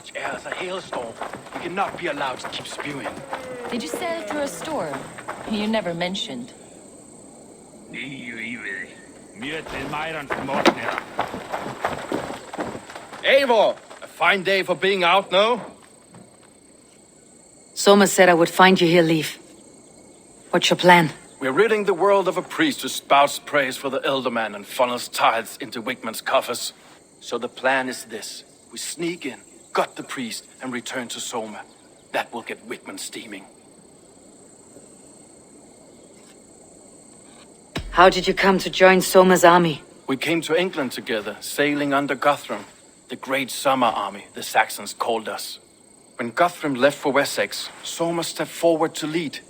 such air as a hailstorm. We cannot be allowed to keep spewing. Did you sail through a storm? You never mentioned. Eivor! A fine day for being out, no? Soma said I would find you here, Leif. What's your plan? We're ridding the world of a priest who spouts praise for the Elderman and funnels tithes into Wigman's coffers. So the plan is this. We sneak in, gut the priest, and return to Soma. That will get Wigman steaming. How did you come to join Soma's army? We came to England together, sailing under Guthrum. The Great Summer Army, the Saxons called us. When Guthrum left for Wessex, Soma stepped forward to lead.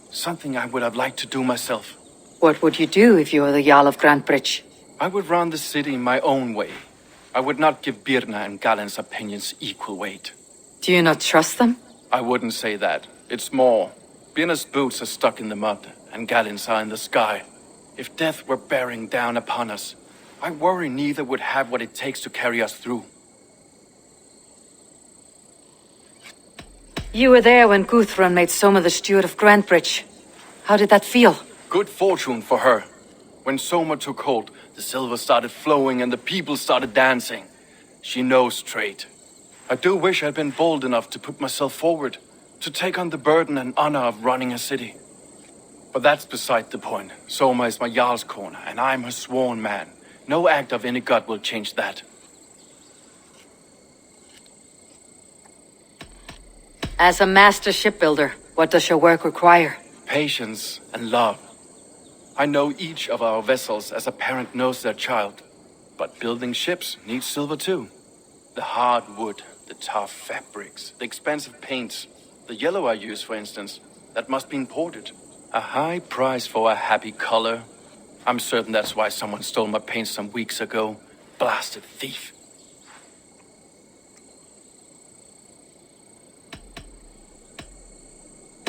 Something I would have liked to do myself. What would you do if you were the Jarl of Grantebridge? I would run the city my own way. I would not give Birna and Galen's opinions equal weight. Do you not trust them? I wouldn't say that. It's more. Birna's boots are stuck in the mud, and Galen's are in the sky. If death were bearing down upon us, I worry neither would have what it takes to carry us through. You were there when Guthrum made Soma the steward of Grantebridge. How did that feel? Good fortune for her. When Soma took hold, the silver started flowing and the people started dancing. She knows trade. I do wish I'd been bold enough to put myself forward, to take on the burden and honor of running a city. But that's beside the point. Soma is my Jarl's corner, and I'm her sworn man. No act of any god will change that. As a master shipbuilder, what does your work require? Patience and love. I know each of our vessels as a parent knows their child. But building ships needs silver too. The hard wood, the tough fabrics, the expensive paints. The yellow I use, for instance, that must be imported. A high price for a happy color. I'm certain that's why someone stole my paint some weeks ago. Blasted thief.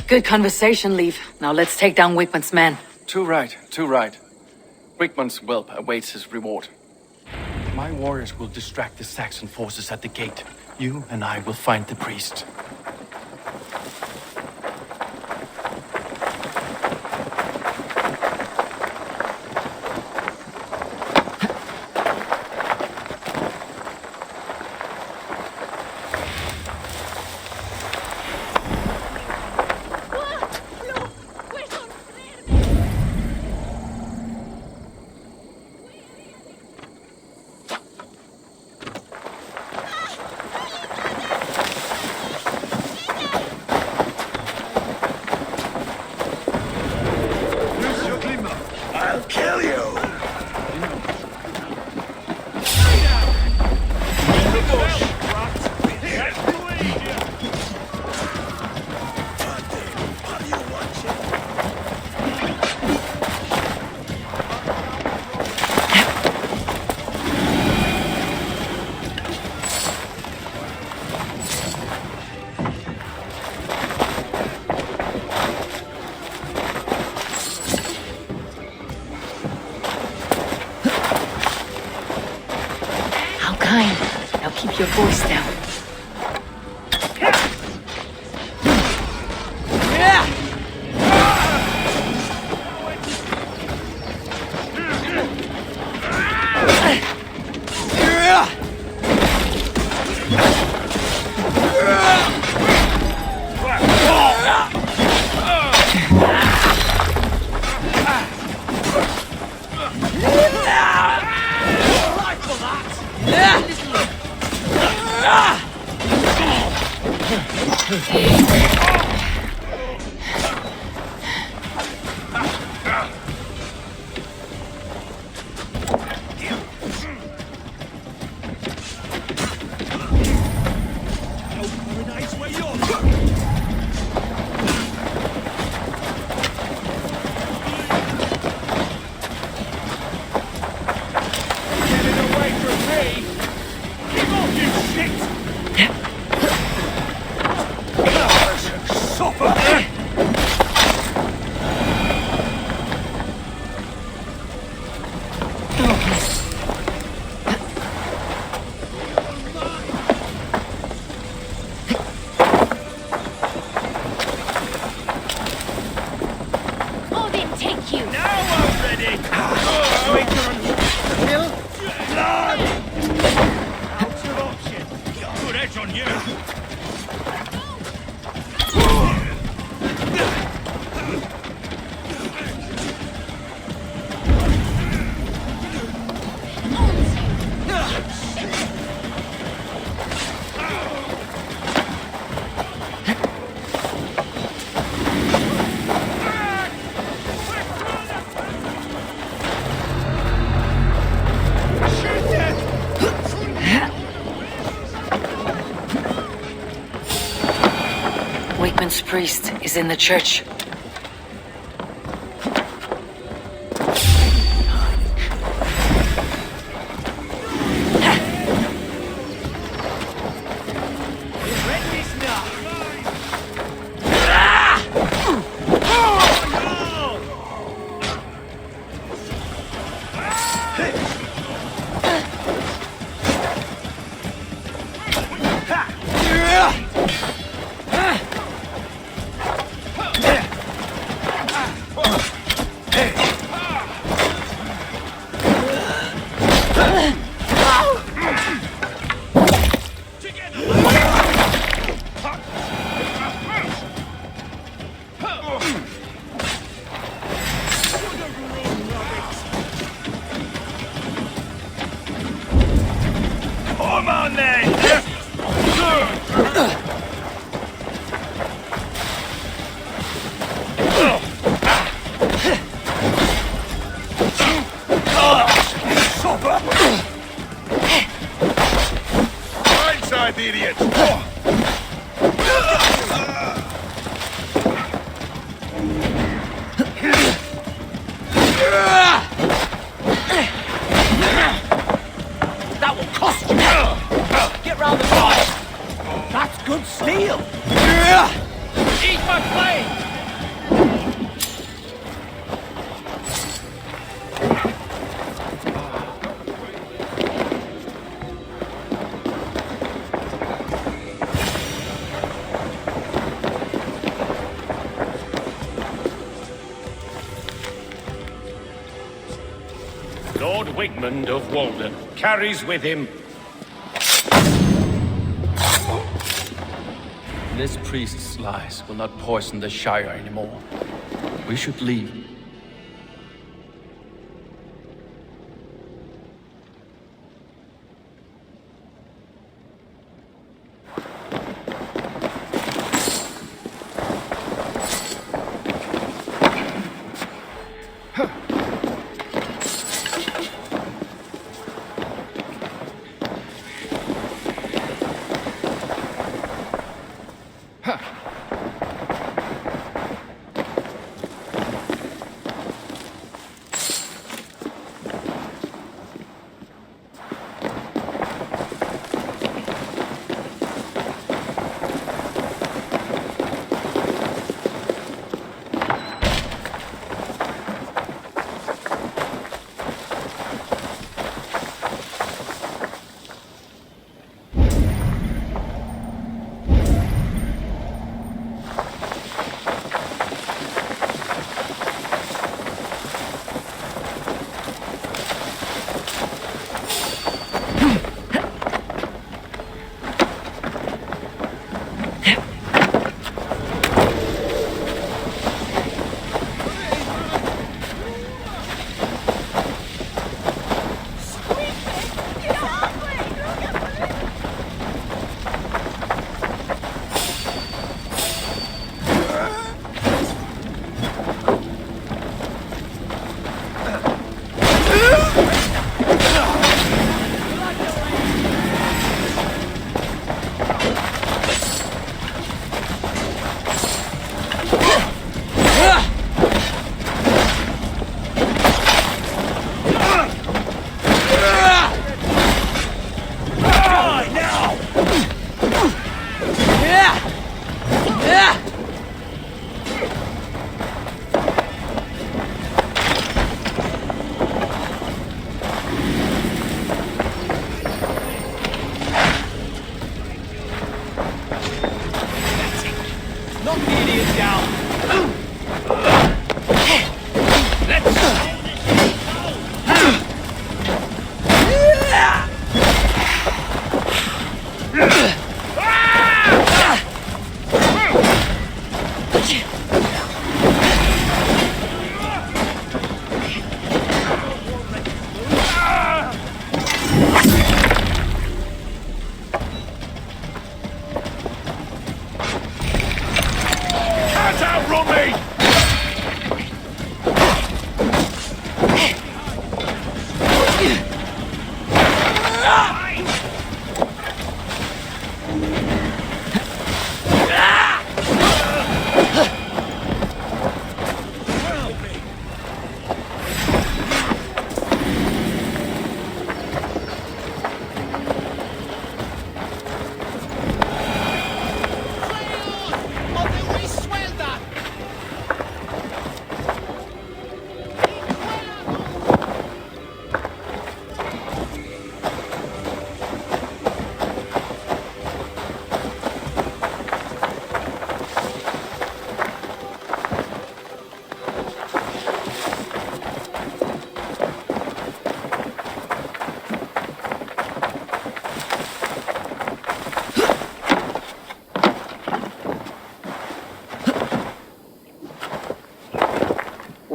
Good conversation, Leif. Now let's take down Wigman's men. Too right, too right. Wigman's whelp awaits his reward. My warriors will distract the Saxon forces at the gate. You and I will find the priest. Now keep your voice down. Ah! Thank you. Now I'm ready! Kill? Blood! Out of option. Good edge on you. Wakeman's priest is in the church. Come on then! Blindside the idiot! That will cost you! Get round the side! That's good steel! Eat my flame! Lord Wigmund of Walden carries with him... This priest's lies will not poison the Shire anymore. We should leave.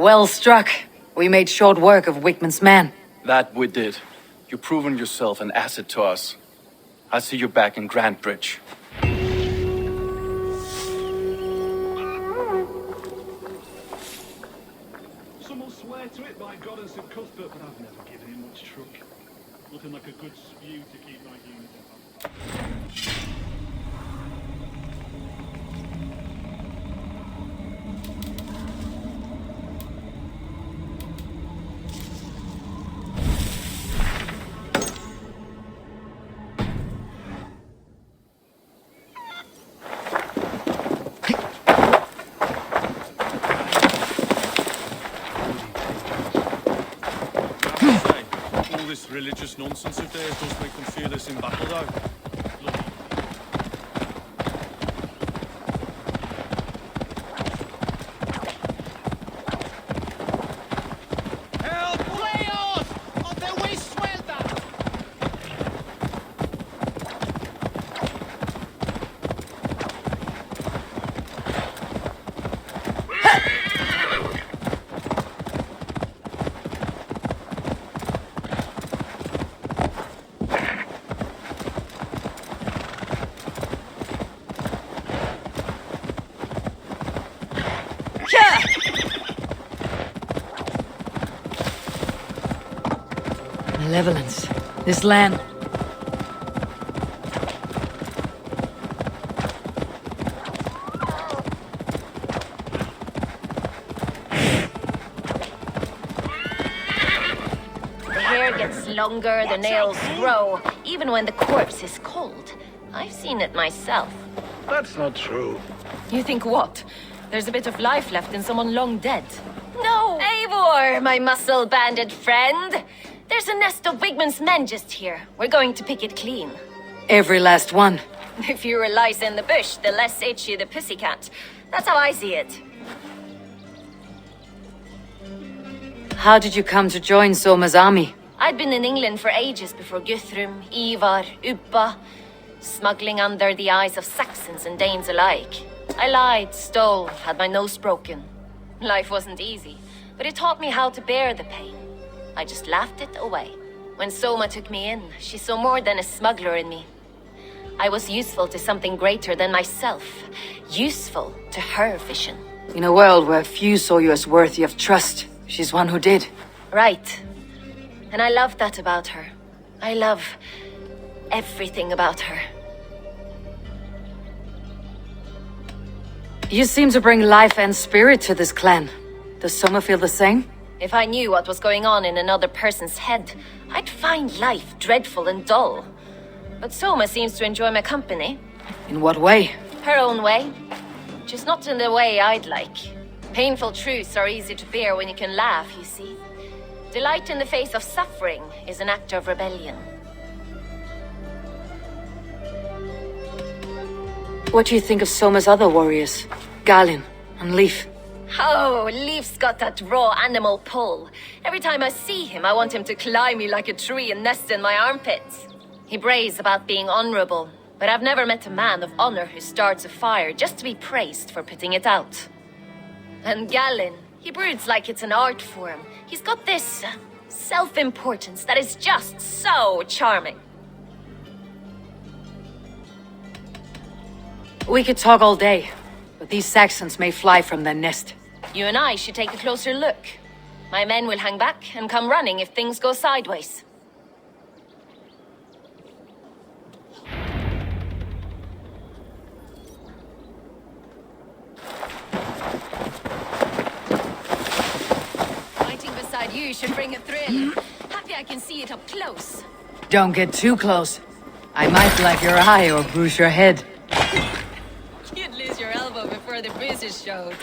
Well struck. We made short work of Wickman's men. That we did. You've proven yourself an asset to us. I'll see you back in Grand Bridge. Some will swear to it by God and St. Cuthbert, but I've never given him much truck. Looking like a good spew to keep my unit up. All this religious nonsense of theirs does make them fearless in battle, though. Look. Help! Leos! On the way, suelta! Malevolence. This land. The hair gets longer, the nails grow, even when the corpse is cold. I've seen it myself. That's not true. You think what? There's a bit of life left in someone long dead. No! Eivor, my muscle-banded friend! There's a nest of Wigman's men just here. We're going to pick it clean. Every last one. The fewer lice in the bush, the less itchy the pussycat. That's how I see it. How did you come to join Soma's army? I'd been in England for ages before Guthrum, Ivar, Ubba, smuggling under the eyes of Saxons and Danes alike. I lied, stole, had my nose broken. Life wasn't easy, but it taught me how to bear the pain. I just laughed it away. When Soma took me in, she saw more than a smuggler in me. I was useful to something greater than myself. Useful to her vision. In a world where few saw you as worthy of trust, she's one who did. Right. And I love that about her. I love everything about her. You seem to bring life and spirit to this clan. Does Soma feel the same? If I knew what was going on in another person's head, I'd find life dreadful and dull. But Soma seems to enjoy my company. In what way? Her own way. Just not in the way I'd like. Painful truths are easy to bear when you can laugh, you see. Delight in the face of suffering is an act of rebellion. What do you think of Soma's other warriors? Galin and Leif? Oh, Leif's got that raw animal pull. Every time I see him, I want him to climb me like a tree and nest in my armpits. He brays about being honorable, but I've never met a man of honor who starts a fire just to be praised for putting it out. And Galin, he broods like it's an art form. He's got this self-importance that is just so charming. We could talk all day, but these Saxons may fly from their nest. You and I should take a closer look. My men will hang back and come running if things go sideways. Fighting beside you should bring a thrill. Happy I can see it up close. Don't get too close. I might black your eye or bruise your head. You'd lose your elbow before the bruises showed.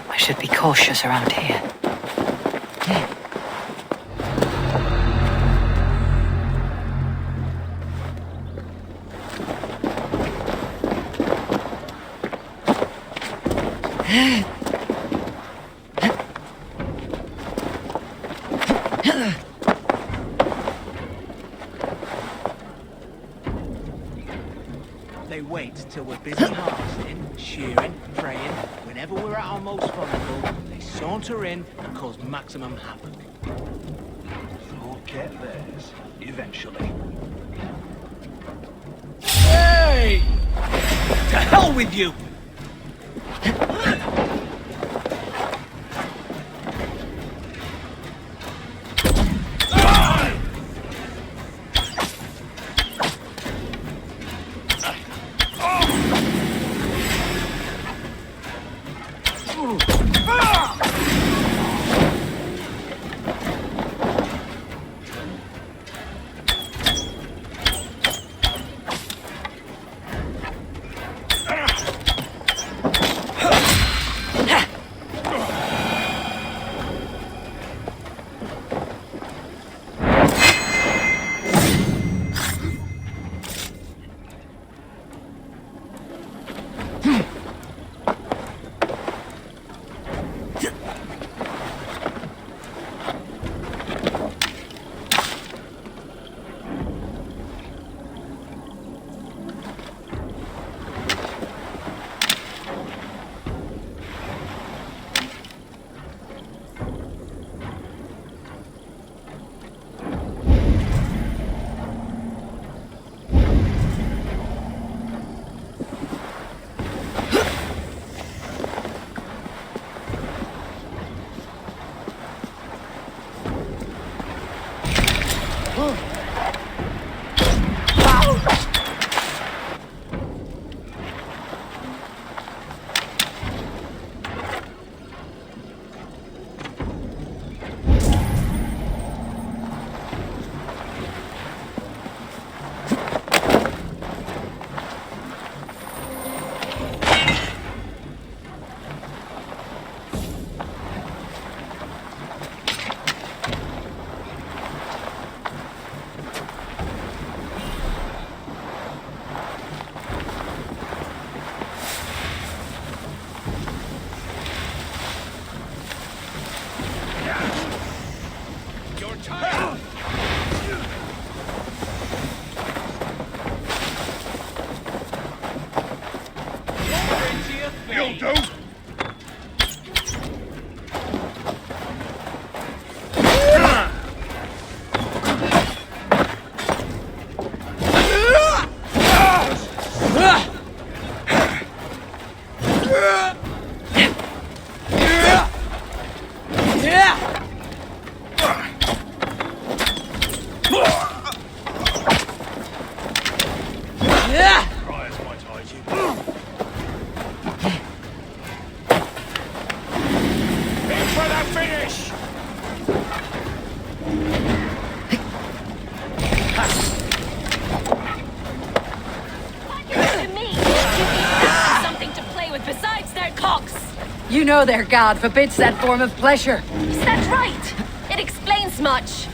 I should be cautious around here. They wait till we're busy harvesting, shearing, praying. Whenever we're at our most vulnerable, they saunter in and cause maximum havoc. They'll get theirs, eventually. Hey! To hell with you! You'll do! Briars might hide you. In for the finish! To me, you something to play with besides their cocks. You know their god forbids that form of pleasure. Is that right? It explains much.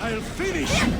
I'll finish you!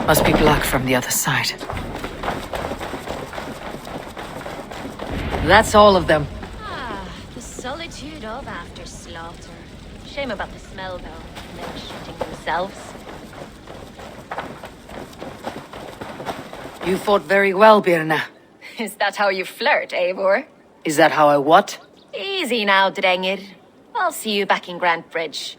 Must be black from the other side. That's all of them. Ah, the solitude of after slaughter. Shame about the smell, though. Never shooting themselves. You fought very well, Birna. Is that how you flirt, Eivor? Is that how I what? Easy now, Drengir. I'll see you back in Grant Bridge.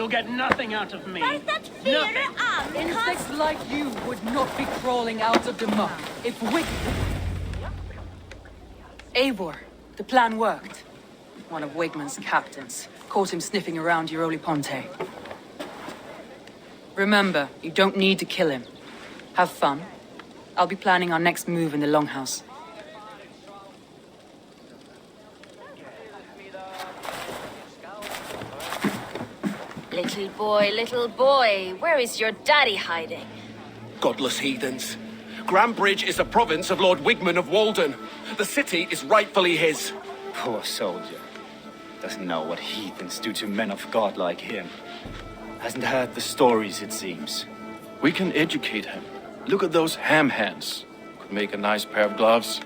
You'll get nothing out of me. Nothing. Insects like you would not be crawling out of the muck if Eivor, the plan worked. One of Wigmund's captains caught him sniffing around Euroli Ponte. Remember, you don't need to kill him. Have fun. I'll be planning our next move in the Longhouse. Little boy, where is your daddy hiding? Godless heathens. Grambridge is a province of Lord Wigmund of Walden. The city is rightfully his. Poor soldier. Doesn't know what heathens do to men of God like him. Hasn't heard the stories, it seems. We can educate him. Look at those ham hands. Could make a nice pair of gloves.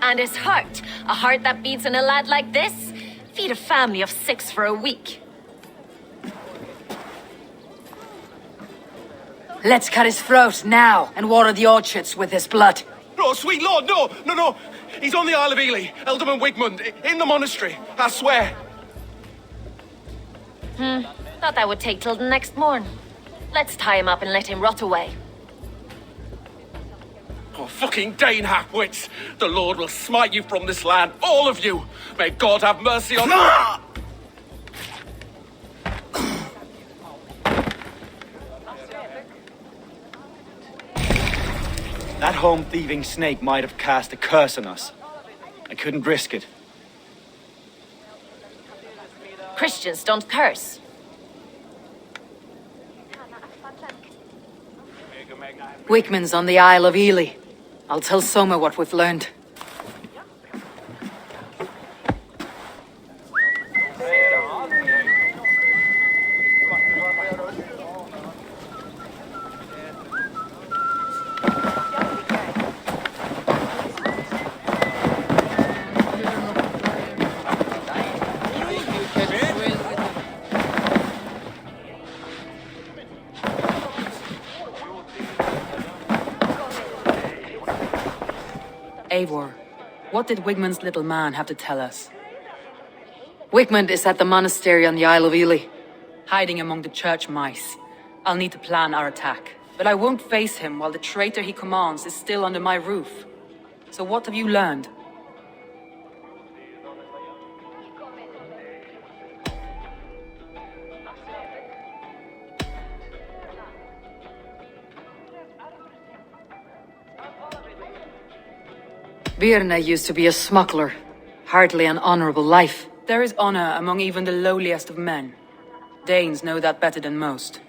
And his heart. A heart that beats in a lad like this? Feed a family of 6 for a week. Let's cut his throat now and water the orchards with his blood. No, sweet lord, no! He's on the Isle of Ely, Ealdorman Wigmund, in the monastery, I swear. Thought that would take till the next morn. Let's tie him up and let him rot away. Oh, fucking Dane halfwits! The Lord will smite you from this land, all of you! May God have mercy on... That home-thieving snake might have cast a curse on us. I couldn't risk it. Christians don't curse. Wigmund's on the Isle of Ely. I'll tell Soma what we've learned. Eivor, what did Wigmund's little man have to tell us? Wigmund is at the monastery on the Isle of Ely, hiding among the church mice. I'll need to plan our attack, but I won't face him while the traitor he commands is still under my roof. So what have you learned? Birna used to be a smuggler. Hardly an honorable life. There is honor among even the lowliest of men. Danes know that better than most.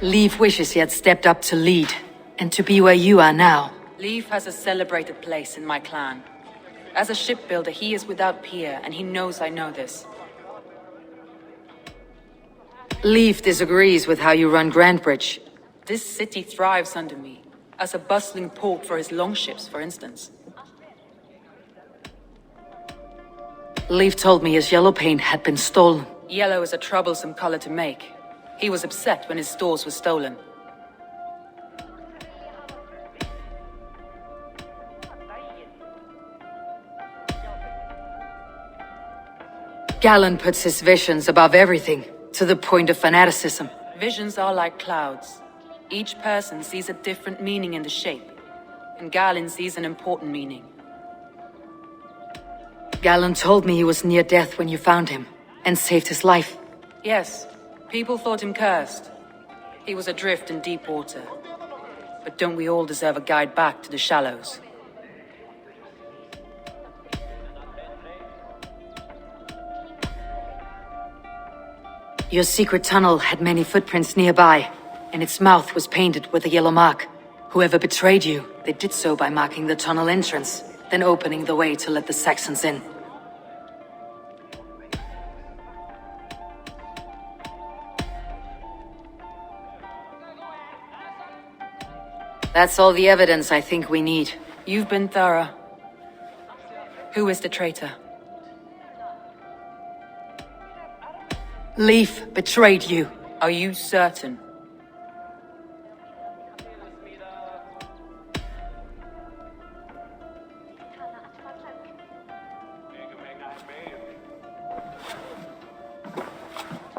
Leif wishes he had stepped up to lead, and to be where you are now. Leif has a celebrated place in my clan. As a shipbuilder, he is without peer, and he knows I know this. Leif disagrees with how you run Grantbridge. This city thrives under me, as a bustling port for his longships, for instance. Leif told me his yellow paint had been stolen. Yellow is a troublesome color to make. He was upset when his stores were stolen. Galen puts his visions above everything, to the point of fanaticism. Visions are like clouds. Each person sees a different meaning in the shape, and Galen sees an important meaning. Galen told me he was near death when you found him, and saved his life. Yes, people thought him cursed. He was adrift in deep water. But don't we all deserve a guide back to the shallows? Your secret tunnel had many footprints nearby, and its mouth was painted with a yellow mark. Whoever betrayed you, they did so by marking the tunnel entrance, then opening the way to let the Saxons in. That's all the evidence I think we need. You've been thorough. Who is the traitor? Leif betrayed you. Are you certain?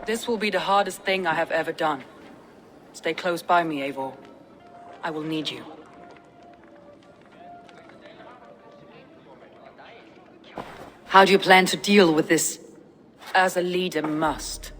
This will be the hardest thing I have ever done. Stay close by me, Eivor. I will need you. How do you plan to deal with this? As a leader must.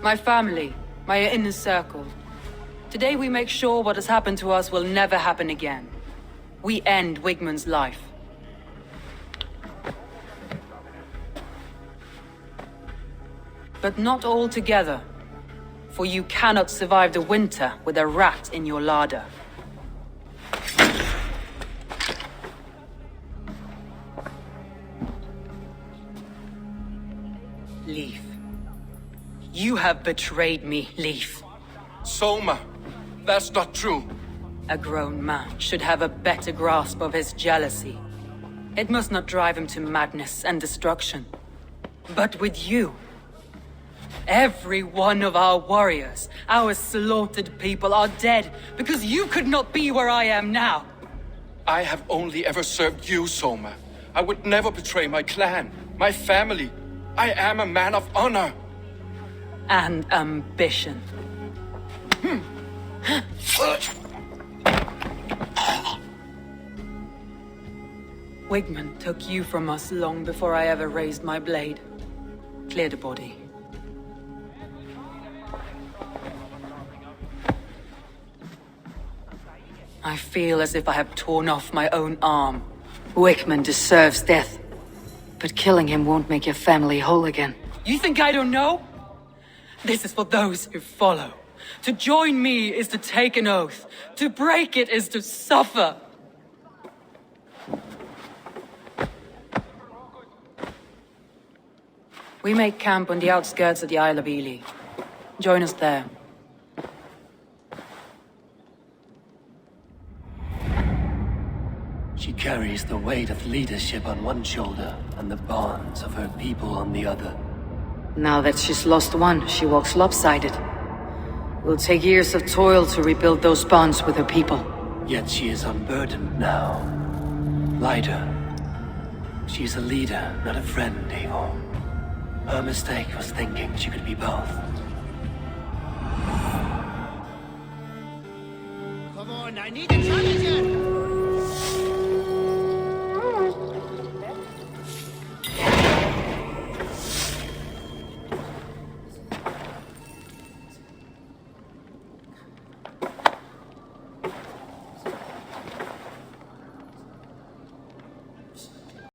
My family, my inner circle. Today we make sure what has happened to us will never happen again. We end Wigmund's life. But not all together. For you cannot survive the winter with a rat in your larder. Leaf. You have betrayed me, Leaf. Soma, that's not true. A grown man should have a better grasp of his jealousy. It must not drive him to madness and destruction. But with you, every one of our warriors, our slaughtered people are dead because you could not be where I am now. I have only ever served you, Soma. I would never betray my clan, my family. I am a man of honor. And ambition. Wigmund took you from us long before I ever raised my blade. Clear the body. I feel as if I have torn off my own arm. Wigmund deserves death. But killing him won't make your family whole again. You think I don't know? This is for those who follow. To join me is to take an oath. To break it is to suffer. We make camp on the outskirts of the Isle of Ely. Join us there. She carries the weight of leadership on one shoulder and the bonds of her people on the other. Now that she's lost one, she walks lopsided. It will take years of toil to rebuild those bonds with her people. Yet she is unburdened now. Lighter. She's a leader, not a friend, Eivor. Her mistake was thinking she could be both. Come on, I need a challenge!